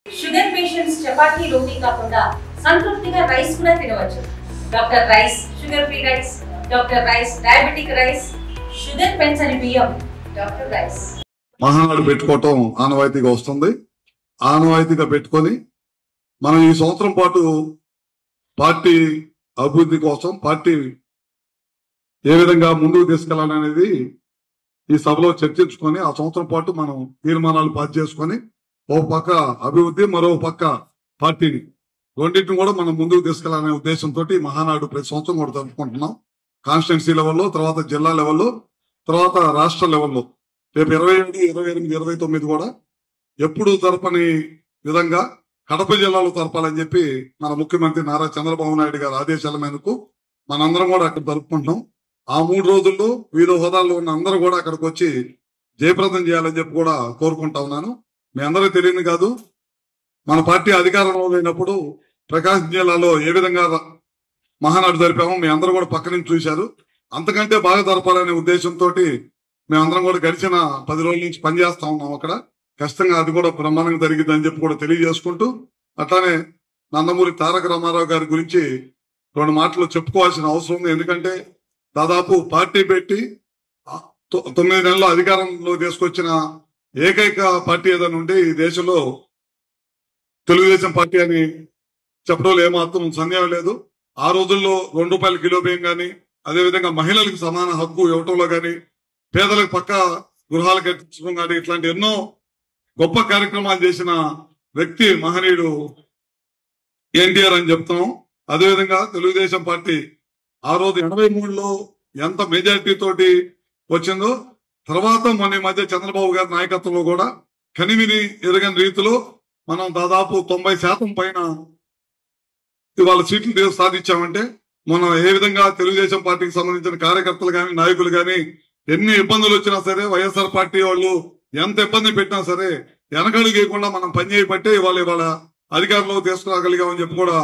Sugar patients chapati రోటీ కాకుండా సంతృప్తిగా rice కూడా తినవచ్చు. Doctor rice, sugar free rice, doctor rice, diabetic rice, sugar పెంచని బియ్యం, డాక్టర్ రైస్. మహానాడు పెట్టుకోవటం ఆనవాయితీగా వస్తుంది. ఆనవాయితీగా పెట్టుకొని మనం ఈ సంవత్సరం పాటు పార్టీ అభివృద్ధి కోసం పార్టీ ఏ విధంగా ముందుకు తీసుకెళ్లాలనేది ఈ సభలో చర్చించుకొని ఆ సంవత్సరం పాటు మనం తీర్మానాలు పాస్ చేసుకొని ఒక పక్క అభివృద్ధి, మరో పక్క పార్టీని రెండింటిని కూడా మనం ముందుకు తీసుకెళ్లాలనే ఉద్దేశంతో మహానాడు ప్రతి సంవత్సరం కూడా జరుపుకుంటున్నాం. కాన్స్టిట్యున్సీ లెవెల్లో, తర్వాత జిల్లా లెవెల్లో, తర్వాత రాష్ట్ర లెవెల్లో. రేపు 27, 28, 29 కూడా ఎప్పుడు జరపని విధంగా కడప జిల్లాలో జరపాలని చెప్పి మన ముఖ్యమంత్రి నారా చంద్రబాబు నాయుడు గారి ఆదేశాల మేరకు మనందరం కూడా అక్కడ జరుపుకుంటున్నాం. ఆ 3 రోజుల్లో వివిధ హోదాల్లో ఉన్న అందరూ కూడా అక్కడికి వచ్చి జయప్రదం చేయాలని చెప్పి కూడా కోరుకుంటా ఉన్నాను. మీ అందరికీ తెలియదు కాదు, మన పార్టీ అధికారంలో లేనప్పుడు ప్రకాశం జిల్లాలో ఏ విధంగా మహానాడు జరిపామో మీ అందరూ కూడా పక్క నుంచి చూశారు. అంతకంటే బాగా జరపాలనే ఉద్దేశంతో మేమందరం కూడా గడిచిన 10 రోజుల నుంచి పనిచేస్తా ఉన్నాం. అక్కడ ఖచ్చితంగా అది కూడా బ్రహ్మాండంగా జరిగిందని చెప్పి కూడా తెలియజేసుకుంటూ, అట్లానే నందమూరి తారక రామారావు గారి గురించి 2 మాటలు చెప్పుకోవాల్సిన అవసరం ఉంది. ఎందుకంటే దాదాపు పార్టీ పెట్టి 9 నెలలు అధికారంలో తీసుకొచ్చిన ఏకైక పార్టీ ఏదైనా ఉంటే ఈ దేశంలో తెలుగుదేశం పార్టీ అని చెప్పడంలో ఏమాత్రం సందేహం లేదు. ఆ రోజుల్లో ₹2 కిలో బియ్యం కానీ, అదేవిధంగా మహిళలకు సమాన హక్కు ఇవ్వటంలో కానీ, పేదలకు పక్క గృహాలు కట్టించడం కానీ, ఇట్లాంటి ఎన్నో గొప్ప కార్యక్రమాలు చేసిన వ్యక్తి మహనీయుడు ఎన్టీఆర్ అని చెప్తున్నాం. అదేవిధంగా తెలుగుదేశం పార్టీ ఆ రోజు 83లో ఎంత మెజారిటీ తోటి వచ్చిందో, తర్వాత మొన్న మధ్య చంద్రబాబు గారి నాయకత్వంలో కూడా కనివిని ఎరగని రీతిలో మనం దాదాపు 90% పైన ఇవాళ సీట్లు సాధించామంటే మనం ఏ విధంగా తెలుగుదేశం పార్టీకి సంబంధించిన కార్యకర్తలు కానీ, నాయకులు కానీ ఎన్ని ఇబ్బందులు వచ్చినా సరే, వైఎస్ఆర్ పార్టీ వాళ్ళు ఎంత ఇబ్బంది పెట్టినా సరే వెనకడుగు వేయకుండా మనం పనిచేయబట్టే ఇవాళ అధికారంలో తీసుకురాగలిగామని చెప్పి కూడా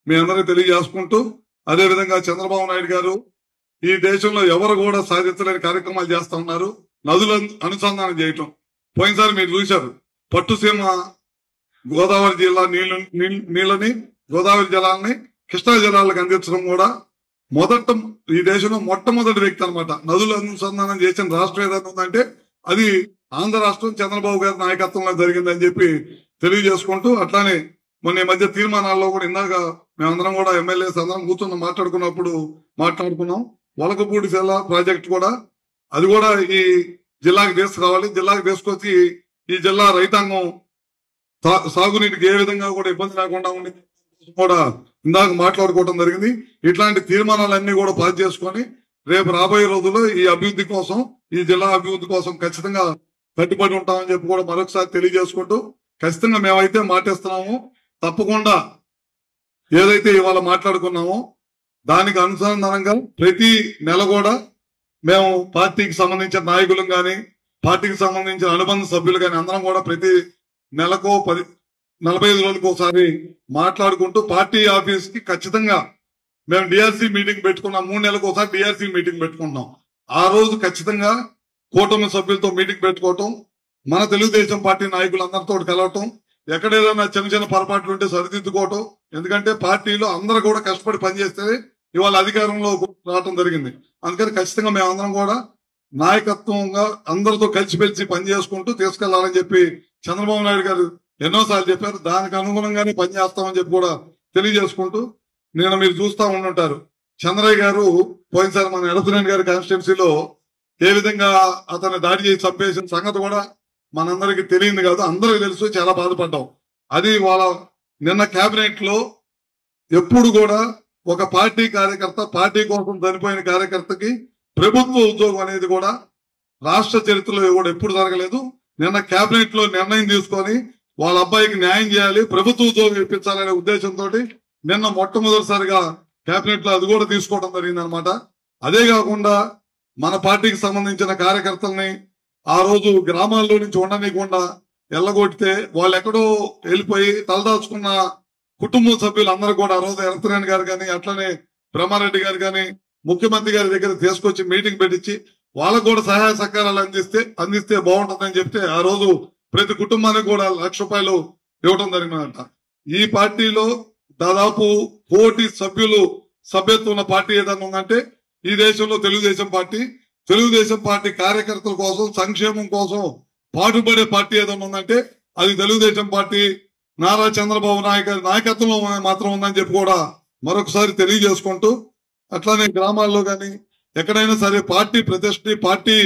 మీ అందరికీ తెలియజేసుకుంటూ, అదేవిధంగా చంద్రబాబు నాయుడు గారు ఈ దేశంలో ఎవరు కూడా సాధించలేని కార్యక్రమాలు చేస్తా ఉన్నారు. నదుల అనుసంధానం చేయటం. పోయినసారి మీరు చూశారు, పట్టుసీమ గోదావరి జిల్లా నీళ్ళని, గోదావరి జలాలని కృష్ణా జలాలకు అందించడం కూడా ఈ దేశంలో మొట్టమొదటి వ్యక్తి అనమాట. నదుల అనుసంధానం చేసిన రాష్ట్రం ఏదైనా ఉందంటే అది ఆంధ్ర రాష్ట్రం, చంద్రబాబు గారి నాయకత్వంలో జరిగిందని చెప్పి తెలియజేసుకుంటూ, అట్లానే మొన్న మధ్య తీర్మానాల్లో కూడా ఇందాక మేమందరం కూడా ఎమ్మెల్యేస్ అందరం కూర్చొని మాట్లాడుకున్నాం. వలకపూడి జిల్లా ప్రాజెక్ట్ కూడా అది కూడా ఈ జిల్లాకి తీసుకురావాలి. జిల్లాకి తీసుకొచ్చి ఈ జిల్లా రైతాంగం సాగునీటికి ఏ విధంగా కూడా ఇబ్బంది లేకుండా ఉండి కూడా ఇందాక మాట్లాడుకోవడం జరిగింది. ఇట్లాంటి తీర్మానాలన్నీ కూడా పాస్ చేసుకొని రేపు రాబోయే రోజుల్లో ఈ అభివృద్ధి కోసం, ఈ జిల్లా అభివృద్ధి కోసం ఖచ్చితంగా కట్టుబడి ఉంటామని చెప్పి కూడా మరొకసారి తెలియజేసుకుంటూ, ఖచ్చితంగా మేమైతే మాటిస్తున్నాము. తప్పకుండా ఏదైతే ఇవాళ మాట్లాడుకున్నామో దానికి అనుసంధానంగా ప్రతి నెల కూడా మేము పార్టీకి సంబంధించిన నాయకులు కానీ, పార్టీకి సంబంధించిన అనుబంధ సభ్యులు కానీ అందరం కూడా ప్రతి నెలకో 45 రోజులకు ఒకసారి మాట్లాడుకుంటూ పార్టీ ఆఫీస్ కి ఖచ్చితంగా మేము డిఆర్సీ మీటింగ్ పెట్టుకున్నాం. 3 నెలలకు ఒకసారి డిఆర్సీ మీటింగ్ పెట్టుకుంటున్నాం. ఆ రోజు ఖచ్చితంగా కూటమి సభ్యులతో మీటింగ్ పెట్టుకోవటం, మన తెలుగుదేశం పార్టీ నాయకులందరితో కలవటం, ఎక్కడేదైనా చిన్న పొరపాట్లు ఉంటే సరిదిద్దుకోవటం. ఎందుకంటే పార్టీలో అందరూ కూడా కష్టపడి పనిచేస్తే ఇవాళ అధికారంలో రావటం జరిగింది. అందుకని ఖచ్చితంగా మేమందరం కూడా నాయకత్వంగా అందరితో కలిసిమెలిసి పనిచేసుకుంటూ తీసుకెళ్లాలని చెప్పి చంద్రబాబు నాయుడు గారు ఎన్నోసార్లు చెప్పారు. దానికి అనుగుణంగానే పనిచేస్తామని చెప్పి కూడా తెలియజేసుకుంటూ, నేను మీరు చూస్తా ఉండుంటారు, చంద్రయ్య గారు పోయినసారి మన ఎడతనేని గారి కాన్స్టిట్యున్సీలో ఏ విధంగా అతన్ని దాడి చేసి చంపేసిన సంగతి కూడా మనందరికీ తెలియదు కాదు, అందరికీ తెలుసు. చాలా బాధపడ్డాం. అది వాళ్ళ నిన్న కేబినెట్ లో ఎప్పుడు కూడా ఒక పార్టీ కార్యకర్త, పార్టీ కోసం చనిపోయిన కార్యకర్తకి ప్రభుత్వ ఉద్యోగం అనేది కూడా రాష్ట్ర చరిత్రలో కూడా ఎప్పుడు జరగలేదు. నిన్న కేబినెట్ లో నిర్ణయం తీసుకొని వాళ్ళ అబ్బాయికి న్యాయం చేయాలి, ప్రభుత్వ ఉద్యోగం ఇప్పించాలనే ఉద్దేశంతో నిన్న మొట్టమొదటిసారిగా కేబినెట్ లో అది కూడా తీసుకోవడం జరిగింది అనమాట. అదే కాకుండా మన పార్టీకి సంబంధించిన కార్యకర్తల్ని ఆ రోజు గ్రామాల్లో నుంచి ఉండనీయకుండా ఎల్లగొట్టితే వాళ్ళు ఎక్కడో వెళ్ళిపోయి తలదాచుకున్న కుటుంబ సభ్యులు అందరూ కూడా ఆ రోజు ఎడతనేని గారు కానీ, అట్లనే బ్రహ్మారెడ్డి గారు కానీ ముఖ్యమంత్రి గారి దగ్గర తీసుకొచ్చి మీటింగ్ పెట్టించి వాళ్ళకు కూడా సహాయ సహకారాలు అందిస్తే బాగుంటుందని చెప్తే ఆ రోజు ప్రతి కుటుంబానికి కూడా ₹1,00,000 ఇవ్వటం జరిగిందంట. ఈ పార్టీలో దాదాపు 1 కోటి సభ్యత్వం ఉన్న పార్టీ ఏదైనా ఉందంటే ఈ దేశంలో తెలుగుదేశం పార్టీ. తెలుగుదేశం పార్టీ కార్యకర్తల కోసం, సంక్షేమం కోసం పాటుపడే పార్టీ ఏదైనా ఉందంటే అది తెలుగుదేశం పార్టీ. నారా చంద్రబాబు నాయకత్వంలో మాత్రం ఉందని చెప్పి కూడా మరొకసారి తెలియజేసుకుంటూ, అట్లానే గ్రామాల్లో కానీ ఎక్కడైనా సరే పార్టీ ప్రతిష్ఠ, పార్టీ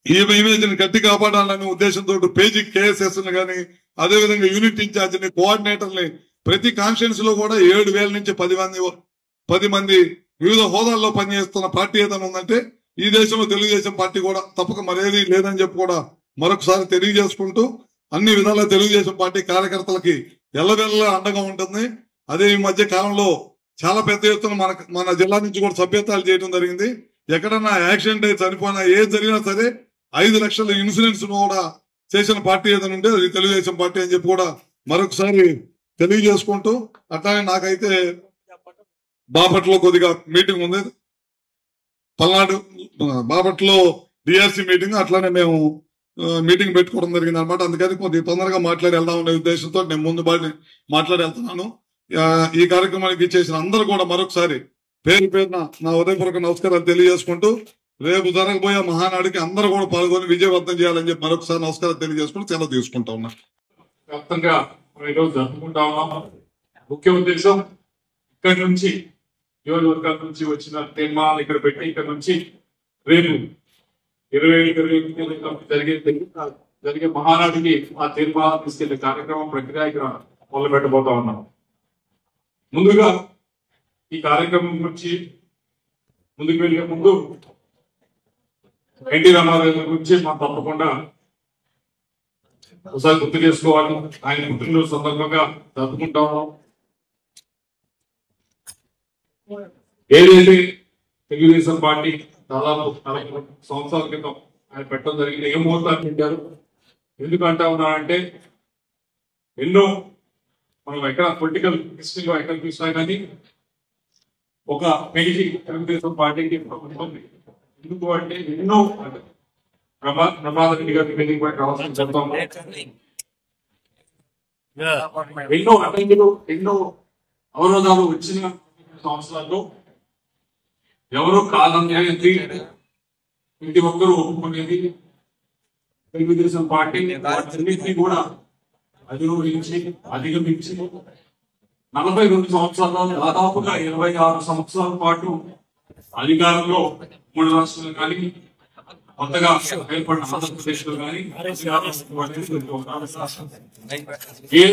ఇమేజ్ ని గట్టి కాపాడాలనే ఉద్దేశంతో పేజీ కేఎస్ఎస్ ని కానీ, అదేవిధంగా యూనిట్ ఇన్ఛార్జిని, కోఆర్డినేటర్ని ప్రతి కాన్స్టిట్యున్సీ లో కూడా 7,000 నుంచి 10 మంది వివిధ హోదాల్లో పనిచేస్తున్న పార్టీ ఏదైనా ఉందంటే ఈ దేశంలో తెలుగుదేశం పార్టీ కూడా తప్పక మరేది లేదని చెప్పి కూడా మరొకసారి తెలియజేసుకుంటూ, అన్ని విధాలా తెలుగుదేశం పార్టీ కార్యకర్తలకి ఎల్లవెల్ల అండగా ఉంటుంది. అదే ఈ మధ్య కాలంలో చాలా పెద్ద ఎత్తున మన జిల్లా నుంచి కూడా సభ్యత్వాలు చేయడం జరిగింది. ఎక్కడన్నా యాక్సిడెంట్ అయి చనిపోయినా ఏది జరిగినా సరే 5 లక్షల ఇన్సూరెన్స్ కూడా చేసిన పార్టీ ఏదైనా ఉంటే అది తెలుగుదేశం పార్టీ అని చెప్పి కూడా మరొకసారి తెలియజేసుకుంటూ, అట్లానే నాకైతే బాపట్లో కొద్దిగా మీటింగ్ ఉంది, పల్నాడు బాపట్లో డిఆర్సీ మీటింగ్, అట్లానే మేము మీటింగ్ పెట్టుకోవడం జరిగింది అనమాట. అందుకని కొద్దిగా తొందరగా మాట్లాడి వెళ్దాం అనే ఉద్దేశంతో నేను ముందు మాట్లాడి వెళ్తున్నాను. ఈ కార్యక్రమానికి ఇచ్చేసిన అందరూ కూడా మరొకసారి పేరు పేరున నా ఉదయపూర్వక నమస్కారాలు తెలియజేసుకుంటూ, రేపు జరగబోయే మహానాడికి అందరూ కూడా పాల్గొని విజయవంతం చేయాలని చెప్పి మరొకసారి నమస్కారాలు తెలియజేసుకుంటూ సెలవు తీసుకుంటా ఉన్నా. వ్యాప్తంగా ఈరోజు జరుపుకుంటా ఉన్నాం. ముఖ్య ఉద్దేశం ఇక్కడి నుంచి నియోజకవర్గాల నుంచి వచ్చిన తీర్మానాలు ఇక్కడ పెట్టి ఇక్కడ నుంచి రేపు 27 జరిగే మహానాడికి ఆ తీర్మానాలు తీసుకెళ్లే కార్యక్రమం ప్రక్రియ ఇక్కడ మొదలు పెట్టబోతా ఉన్నాం. ముందుగా ఈ కార్యక్రమం గురించి ముందుకు వెళ్ళే ముందు ఎన్టీ రామారావు గురించి మనం తప్పకుండా ఒకసారి గుర్తు చేసుకోవాలి. ఆయన పుట్టినరోజు సందర్భంగా జరుపుకుంటా ఉన్నాం. ఏదైతే తెలుగుదేశం పార్టీ దాదాపు 40 సంవత్సరాల క్రితం ఆయన పెట్టడం జరిగింది. ఏ ముహూర్తాలు పెట్టారు, ఎందుకు అంటా ఉన్నారంటే ఎన్నో మనం ఎక్కడ పొలిటికల్ హిస్టరీలో ఎక్కడ చూసినా కానీ ఒక పేజీ తెలుగుదేశం పార్టీకి ఉంటుంది. ఎందుకు అంటే ఎన్నో ప్రమాద రెడ్డి గారి మీటింగ్ పై కావాల్సిన చెప్తాం, ఎన్నో అడ్డంకులు, ఎన్నో అవరోధాలు వచ్చిన సంవత్సరాల్లో ఎవరు కాదనేది ప్రతి ఒక్కరూ ఒప్పుకునేది తెలుగుదేశం పార్టీ అన్నింటినీ కూడా అధిగమించి 42 సంవత్సరాల్లో దాదాపుగా 26 సంవత్సరాల పాటు అధికారంలో 3 రాష్ట్రాలు కానీ కొత్తగా ఏర్పడిన ఆంధ్రప్రదేశ్ లో కానీ ఏ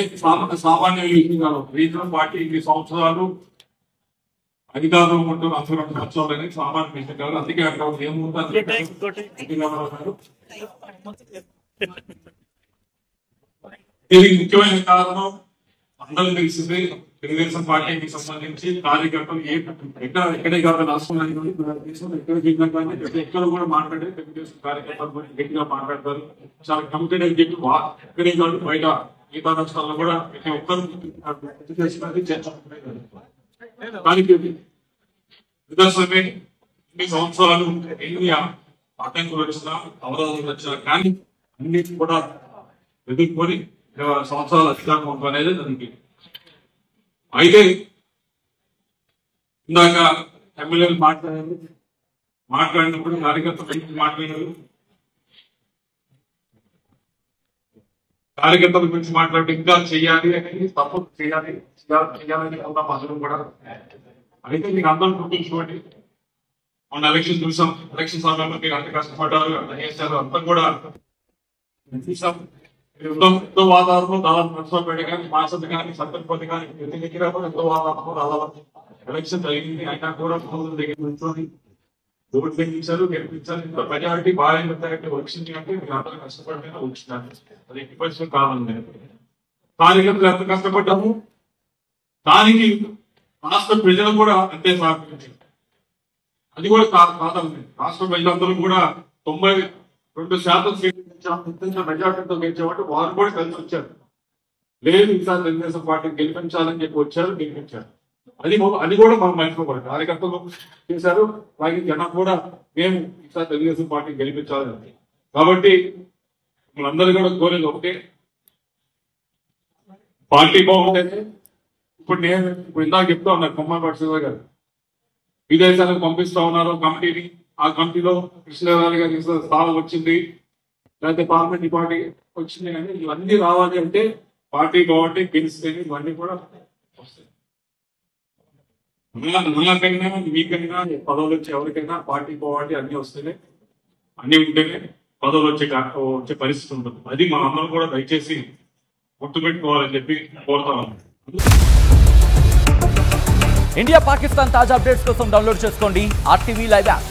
సామాన్య రీజనల్ పార్టీ 2 సంవత్సరాలు అధికారంలో ఉంటూ అందరూ సంవత్సరాలు సామాన్య విషయం కాదు. అందుకే అక్కడ ఏముంటారు దీనికి ముఖ్యమైన కారణం అందరూ తెలిసింది. తెలుగుదేశం పార్టీకి సంబంధించి కార్యకర్తలు ఎక్కడే కాదు రాష్ట్రంలో ఎక్కడ కూడా మాట్లాడే తెలుగుదేశం కార్యకర్తలు గురించి గట్టిగా మాట్లాడతారు. చాలా కమిటెడ్ అని చెప్పి ఎక్కడే కాదు బయట మిగతా రాష్ట్రాల్లో కూడా ప్రతి ఒక్కరు దానికి నిదర్శనమే ఇన్ని సంవత్సరాలు ఎన్ని ఆటంకులు వచ్చినా అవరోధాలు వచ్చినా కానీ అన్నిటి కూడా ఎదుర్కొని 20 సంవత్సరాల అధికారం అనేది దానికి. అయితే ఇందాక ఎమ్మెల్యేలు మాట్లాడినప్పుడు కార్యకర్తలు మాట్లాడారు. కార్యకర్తల గురించి మాట్లాడితే ఇంకా చెయ్యాలి అనేది తప్పదు, చేయాలని అందరం కూడా. అయితే మీకు అందరూ గుర్తుంచుకోండి, మొన్న ఎలక్షన్ చూసాం. ఎలక్షన్ సమయంలో మీరు అంత కష్టపడ్డారు, అంత చేశారు, అంతా కూడా చూసాం. ఎంతో వాతావరణం దాదాపు నర్సంపేట కానీ మాసంత కానీ సత్తపల్లి కానీ ప్రతి దగ్గర ఎంతో వాతావరణం దాదాపు ఎలక్షన్ జరిగింది. అయినా కూడా దగ్గర నుంచొని ఓట్లు గెలిపించారు, గెలిపించారు. మెజారిటీ బాగా వచ్చింది అంటే మీరు అందరూ కష్టపడితే వచ్చినారు. అది ఎట్టి కాదండి. కార్యకర్తలు ఎంత కష్టపడ్డాము దానికి రాష్ట్ర ప్రజలు కూడా అంతే సహకరించారు. అది కూడా కాదండి. రాష్ట్ర ప్రజలందరూ కూడా 92% సీట్లు మెజార్టీతో గెలిచేవాళ్ళు వారు కూడా కలిసి వచ్చారు. లేదు ఈసారి తెలుగుదేశం పార్టీని గెలిపించాలని చెప్పి వచ్చారు, గెలిపించారు. అది కూడా మనం మర్చిపోకూడదు. కార్యకర్తలు చేశారు, అలాగే జనం కూడా మేము ఈసారి తెలుగుదేశం పార్టీని గెలిపించాలని. కాబట్టి మనందరూ కూడా కోరేది ఒకటే, పార్టీ బాగుంటుంది. ఇప్పుడు ఇందాక చెప్తా ఉన్నారు కొమ్మపాటి శివ గారు, విదేశాలకు పంపిస్తా ఉన్నారు కమిటీని. ఆ కమిటీలో కృష్ణదేవరాయలు గారికి స్థానం వచ్చింది, లేకపోతే పార్లమెంట్ పార్టీ వచ్చింది. కానీ ఇవన్నీ రావాలి అంటే పార్టీ బాగుంటే గెలిస్తేనే ఇవన్నీ కూడా వస్తాయి. నాకైనా మీకైనా పదవులు వచ్చే ఎవరికైనా పార్టీ బాగుంటే అన్ని వస్తేనే, అన్ని ఉంటేనే పదవులు వచ్చే పరిస్థితి ఉంటుంది. అది మనందరం కూడా దయచేసి గుర్తుపెట్టుకోవాలని చెప్పి కోరుతాను. ఇండియా పాకిస్తాన్ తాజా అప్డేట్స్ కోసం డౌన్లోడ్ చేసుకోండి RTV లైవ్ యాప్.